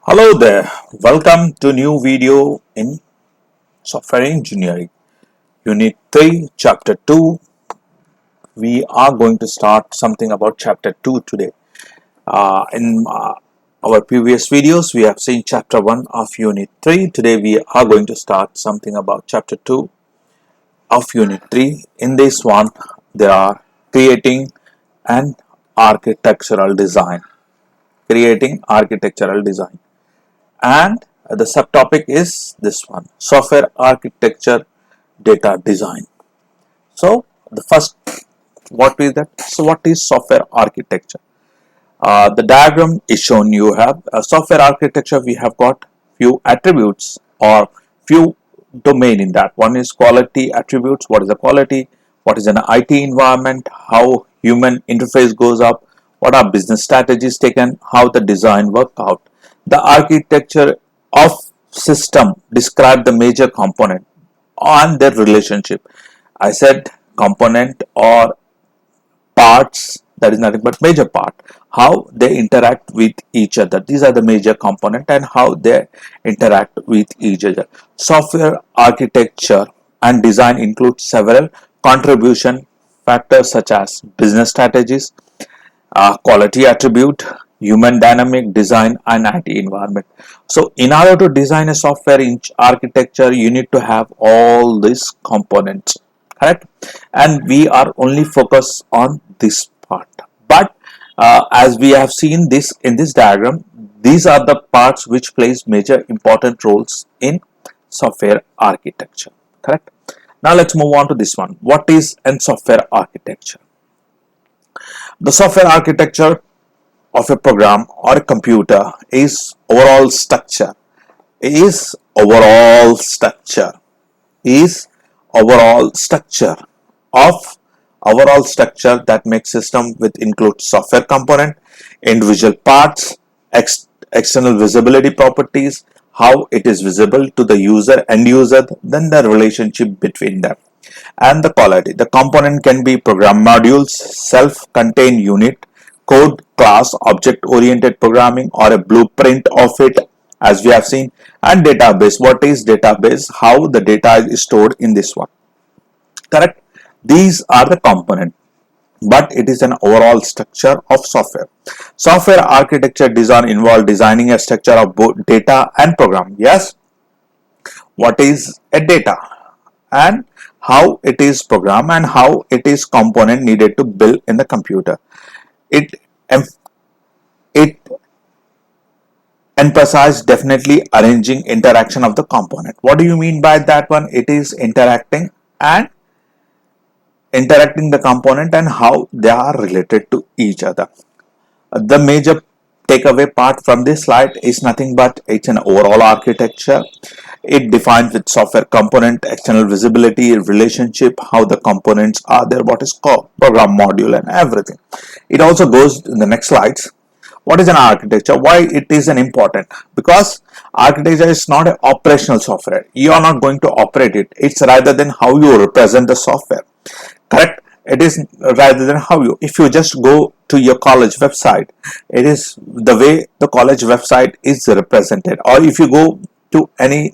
Hello there, welcome to new video in software engineering unit 3 chapter 2. We are going to start something about chapter 2 today. In our previous videos we have seen chapter 1 of unit 3. Today we are going to start something about chapter 2 of unit 3. In this one there are creating an architectural design. And the subtopic is this one, software architecture data design. So the first, what is software architecture? The diagram is shown. You have a software architecture. We have got few attributes or few domain in that. One is quality attributes. What is the quality? What is an IT environment? How human interface goes up? What are business strategies taken? How the design work out? The architecture of system describe the major component and their relationship. I said component or parts, that is nothing but major part, how they interact with each other. These are the major component and how they interact with each other. Software architecture and design include several contribution factors such as business strategies, quality attribute, human dynamic design and IT environment. So in order to design a software architecture, you need to have all these components, correct? And we are only focused on this part. But as we have seen this in this diagram, these are the parts which plays major important roles in software architecture, correct? Now let's move on to this one. What is a software architecture? The software architecture of a program or a computer is overall structure that makes system with include software component, individual parts, external visibility properties, how it is visible to the end user, then the relationship between them, and the quality. The component can be program modules, self-contained unit, code, class, object-oriented programming, or a blueprint of it, as we have seen. And database. What is database? How the data is stored in this one, correct? These are the component, but it is an overall structure of software. Software architecture design involve designing a structure of both data and program. Yes, what is a data and how it is programmed and how it is component needed to build in the computer. It emphasizes definitely arranging interaction of the component. What do you mean by that one? It is interacting the component and how they are related to each other. The major takeaway part from this slide is nothing but it's an overall architecture. It defines with software component, external visibility, relationship, how the components are there, what is called program module and everything. It also goes in the next slides. What is an architecture? Why it is an important? Because architecture is not an operational software. You are not going to operate it. It's rather than how you represent the software, correct? It is rather than how you, if you just go to your college website, it is the way the college website is represented. Or if you go to any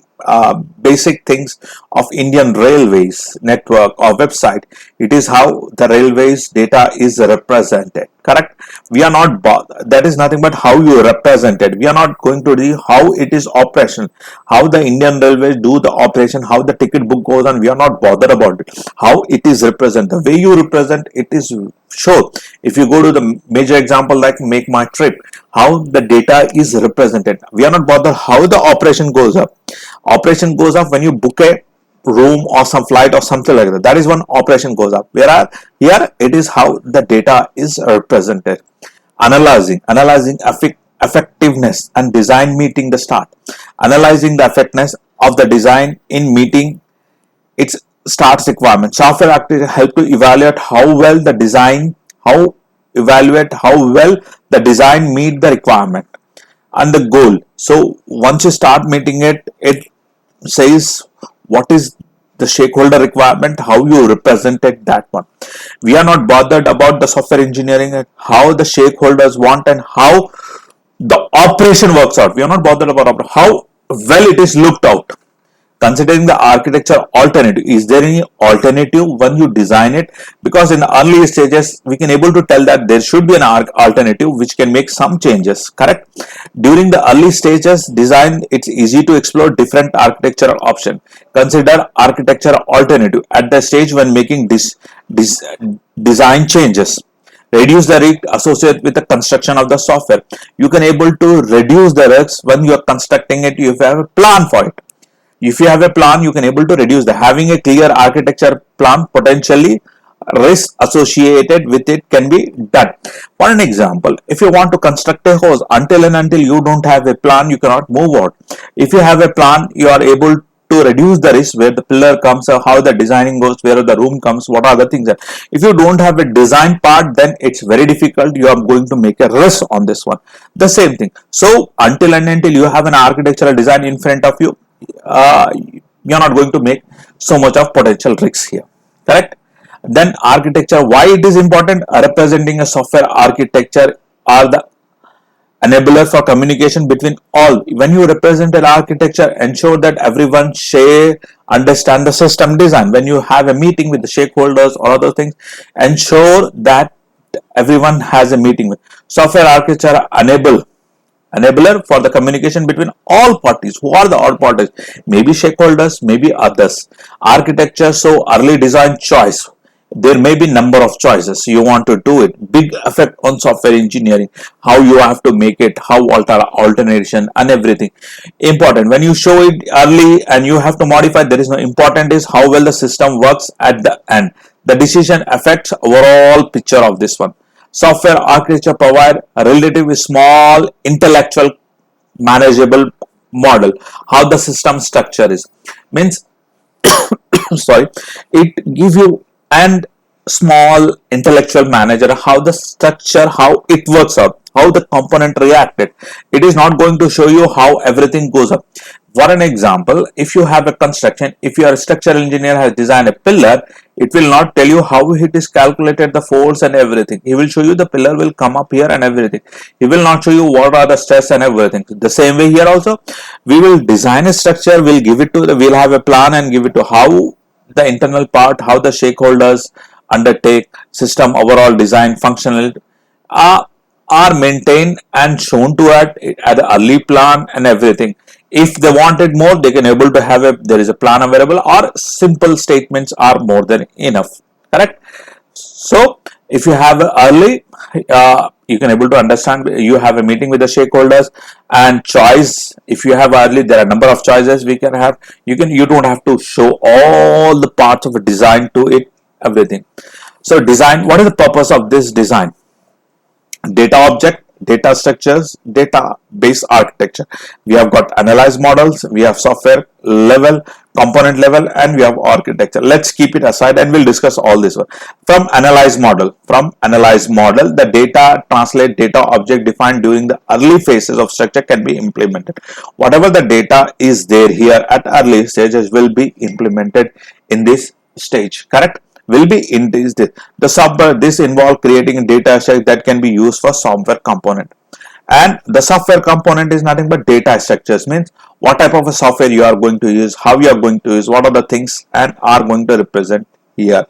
basic things of Indian Railways network or website, it is how the railways data is represented, correct? We are not bothered. That is nothing but how you represent it. We are not going to see how it is operational, how the Indian Railways do the operation, how the ticket book goes on. We are not bothered about it. How it is represented, the way you represent it is shown. If you go to the major example like Make My Trip, how the data is represented. We are not bothered how the operation goes up. Operation goes up when you book a room or some flight or something like that. That is when operation goes up. Whereas here it is how the data is represented. Analyzing effectiveness and design meeting the start. Analyzing the effectiveness of the design in meeting its starts requirement. Software architecture help to evaluate how well the design meet the requirement and the goal. So once you start meeting it, it says what is the stakeholder requirement, how you represented that one. We are not bothered about the software engineering, how the stakeholders want and how the operation works out. We are not bothered about how well it is looked out. Considering the architecture alternative, is there any alternative when you design it? Because in the early stages we can able to tell that there should be an alternative which can make some changes, correct? During the early stages design, it's easy to explore different architectural option. Consider architecture alternative at the stage when making design changes. Reduce the risk associated with the construction of the software. You can able to reduce the risks when you are constructing it. You have a plan for it. If you have a plan, you can able to reduce the having a clear architecture plan. Potentially risk associated with it can be done. For an example, if you want to construct a house, until you don't have a plan, you cannot move out. If you have a plan, you are able to reduce the risk, where the pillar comes, how the designing goes, where the room comes, what are the things that if you don't have a design part, then it's very difficult. You are going to make a risk on this one. The same thing. So until you have an architectural design in front of you, you're not going to make so much of potential risks here, correct? Then architecture, why it is important? Representing a software architecture are the enabler for communication between all. When you represent an architecture, ensure that everyone understand the system design. When you have a meeting with the stakeholders or other things, ensure that everyone has a meeting with software architecture. Enabler for the communication between all parties. Who are the all parties? Maybe stakeholders, maybe others. Architecture, so early design choice. There may be number of choices you want to do it. Big effect on software engineering, how you have to make it, how alternation and everything important. When you show it early and you have to modify, there is no important is how well the system works at the end. The decision affects overall picture of this one. Software architecture provide a relatively small intellectual manageable model how the system structure is, means sorry, it gives you and small intellectual manager how the structure, how it works out, how the component reacted. It is not going to show you how everything goes up. For an example, if you have a construction, if your structural engineer has designed a pillar, it will not tell you how it is calculated the force and everything. He will show you the pillar will come up here and everything. He will not show you what are the stress and everything. The same way here also, we will design a structure, we'll give it to we'll have a plan and give it to how the internal part, how the stakeholders undertake system overall design functional are maintained and shown to at the early plan and everything. If they wanted more, they can able to have there is a plan available, or simple statements are more than enough, correct? So if you have early, you can able to understand, you have a meeting with the stakeholders and choice. If you have early, there are a number of choices we can have. You don't have to show all the parts of a design to it, everything. So design, what is the purpose of this design? Data object, data structures, database architecture. We have got analyze models, we have software level, component level, and we have architecture. Let's keep it aside and we'll discuss all this one. From analyze model, the data translate data object defined during the early phases of structure can be implemented. Whatever the data is there here at early stages will be implemented in this stage, correct? Will be in this involve creating a data set that can be used for software component. And the software component is nothing but data structures, means what type of a software you are going to use, how you are going to use, what are the things and are going to represent here.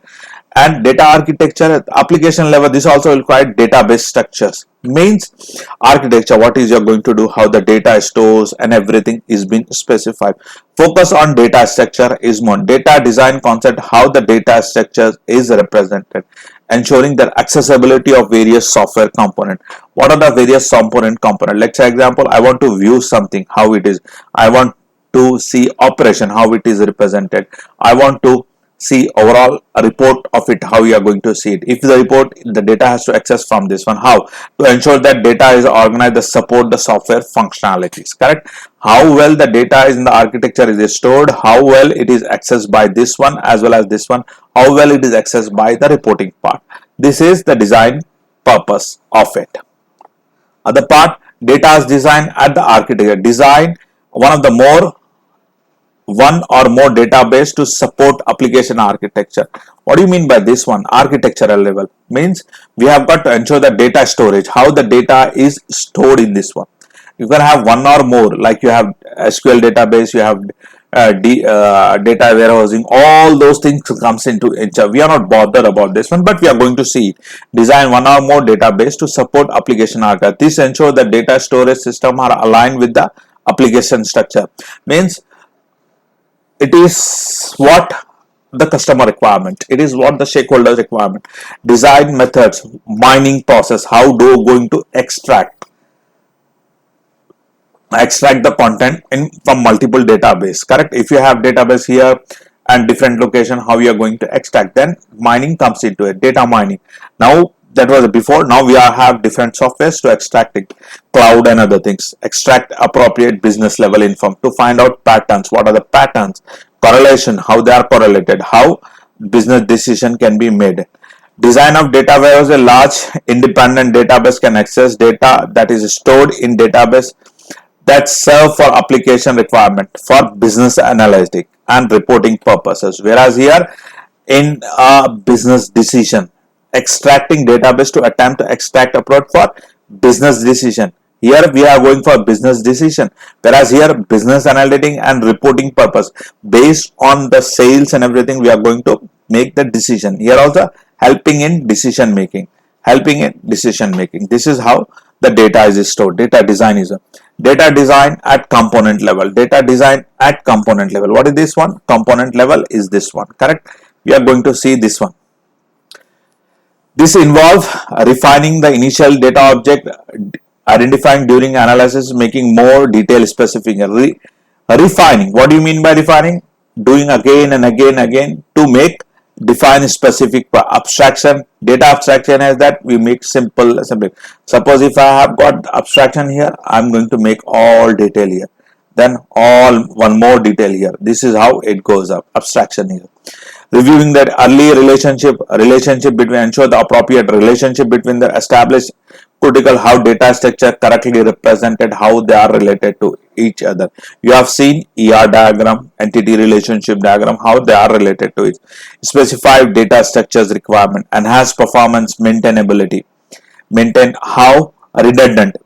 And data architecture application level, this also required database structures, means architecture, what is you're going to do, how the data stores and everything is being specified. Focus on data structure is more data design concept, how the data structure is represented, ensuring the accessibility of various software component. What are the various component? Let's say example, I want to view something, how it is. I want to see operation, how it is represented. I want to see overall a report of it, how you are going to see it. If the report, the data has to access from this one, how to ensure that data is organized to support the software functionalities, correct? How well the data is in the architecture is stored, how well it is accessed by this one as well as this one, how well it is accessed by the reporting part. This is the design purpose of it. Other part, data is designed at the architecture. Design one or more database to support application architecture. What do you mean by this one? Architectural level means we have got to ensure the data storage, how the data is stored in this one. You can have one or more, like you have SQL database, you have data warehousing, all those things comes into it. We are not bothered about this one, but we are going to see it. Design one or more database to support application architecture. This ensures that data storage system are aligned with the application structure. Means it is what the customer requirement, it is what the stakeholders requirement. Design methods, mining process, how do you going to extract the content in from multiple database, correct? If you have database here and different location, how you are going to extract, then mining comes into it, data mining. Now that was before, now we have different softwares to extract it, cloud and other things. Extract appropriate business level info to find out patterns, what are the patterns, correlation, how they are correlated, how business decision can be made. Design of data warehouse, a large independent database can access data that is stored in database that serve for application requirement for business analytic and reporting purposes. Whereas here in a business decision, extracting database to attempt to extract approach for business decision. Here we are going for business decision, whereas here business analytic and reporting purpose, based on the sales and everything, we are going to make the decision. Here also helping in decision making, This is how the data is stored. Data design is a data design at component level. What is this one? Component level is this one, correct? We are going to see this one. This involves refining the initial data object, identifying during analysis, making more detail specific. Refining. What do you mean by refining? Doing again and again to make define specific abstraction. Data abstraction is that we make simple. Suppose if I have got abstraction here, I am going to make all detail here, then all one more detail here. This is how it goes up, abstraction here. Reviewing that early relationship between, ensure the appropriate relationship between the established critical, how data structure correctly represented, how they are related to each other. You have seen ER diagram, entity relationship diagram, how they are related to it. Specify data structures requirement, enhance performance maintainability, maintain how redundant,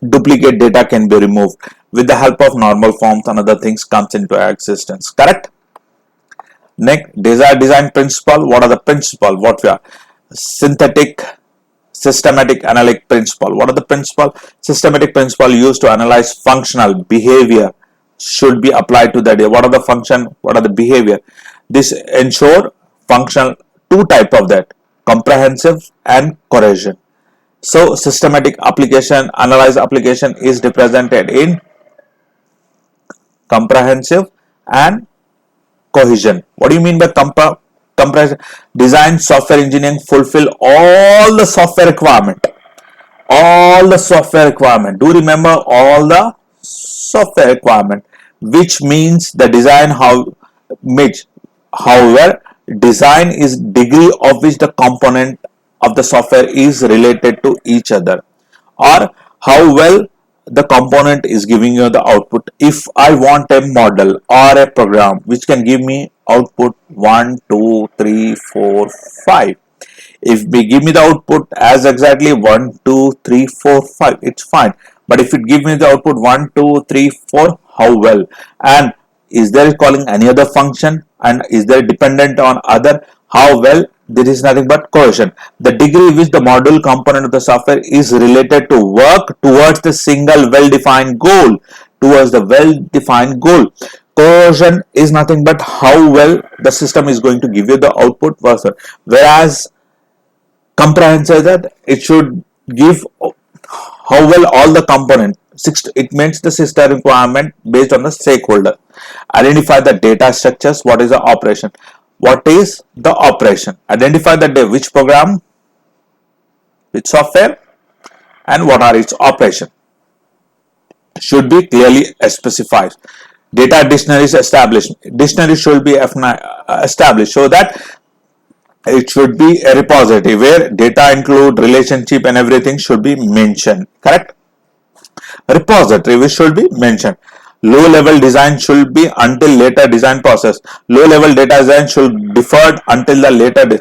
duplicate data can be removed with the help of normal forms and other things comes into existence, correct? Next, design principle. What are the principle? What we are? Synthetic, systematic, analytic principle. What are the principle? Systematic principle used to analyze functional behavior should be applied to the data. What are the function? What are the behavior? This ensure functional, two type of that, comprehensive and cohesion. So systematic application, analyze application is represented in comprehensive and cohesion. What do you mean by comprehensive? Design software engineering fulfill all the software requirement. Do remember all the software requirement, which means the design however, design is degree of which the component of the software is related to each other, or how well the component is giving you the output. If I want a model or a program which can give me output 1, 2, 3, 4, 5, if we give me the output as exactly 1, 2, 3, 4, 5, it's fine. But if it give me the output 1, 2, 3, 4, how well? And is there calling any other function? And is there dependent on other? How well? There is nothing but cohesion. The degree which the module component of the software is related to work towards the single well-defined goal. Cohesion is nothing but how well the system is going to give you the output version. Whereas comprehensive, that it should give how well all the component. It means the system requirement based on the stakeholder. Identify the data structures. What is the operation? What is the operation? Identify the which program, which software, and what are its operation. Should be clearly specified. Data dictionaries established. Dictionary should be established so that it should be a repository where data include relationship and everything should be mentioned. Correct? Repository which should be mentioned. Low level design should be until later design process. Low level data design should deferred until the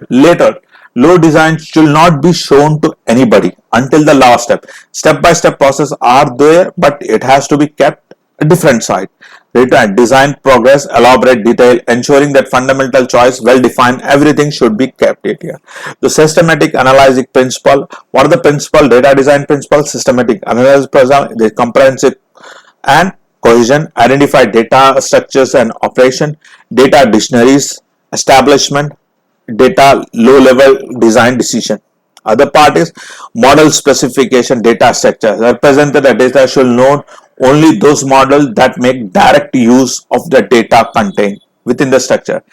later. Low design should not be shown to anybody until the last step. Step by step process are there, but it has to be kept a different side. Design progress, elaborate detail, ensuring that fundamental choice well defined, everything should be kept it here. The systematic analyzing principle. What are the principle? Data design principle, systematic analysis principle, the comprehensive and cohesion, identify data structures and operation, data dictionaries, establishment, data low level design decision. Other part is model specification, data structure. Represented the data should know only those models that make direct use of the data contained within the structure.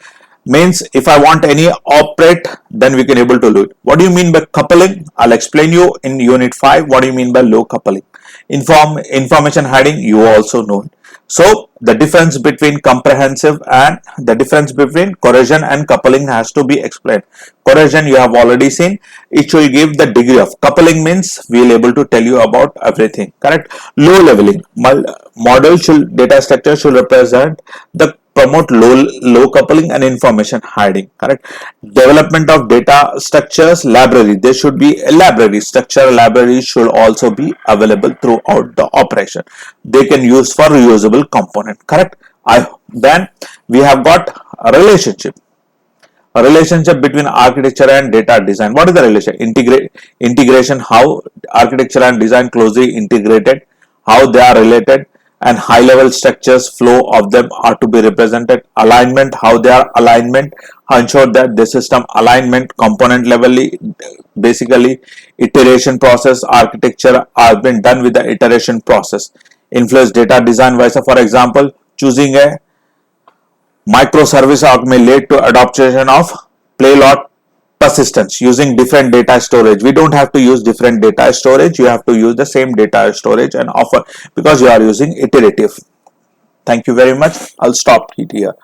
Means if I want any operate, then we can able to do it. What do you mean by coupling? I'll explain you in unit 5 what do you mean by low coupling. Information hiding, you also know it. So the difference between comprehensive and the difference between cohesion and coupling has to be explained. Cohesion you have already seen, it will give the degree of. Coupling means we will able to tell you about everything, correct? Low leveling, model should, data structure should represent the promote low coupling and information hiding, correct? Development of data structures, library, there should be a library structure. Library should also be available throughout the operation. They can use for reusable component, correct? Then we have got a relationship between architecture and data design. What is the relation? Integration, how architecture and design closely integrated, how they are related, and high level structures, flow of them are to be represented. Alignment, how they are alignment, ensure that the system alignment component level, basically iteration process. Architecture has been done with the iteration process. Influence data design wise, for example, choosing a microservice arc may lead to adoption of play-lot persistence using different data storage. We don't have to use different data storage. You have to use the same data storage and offer, because you are using iterative. Thank you very much. I'll stop it here.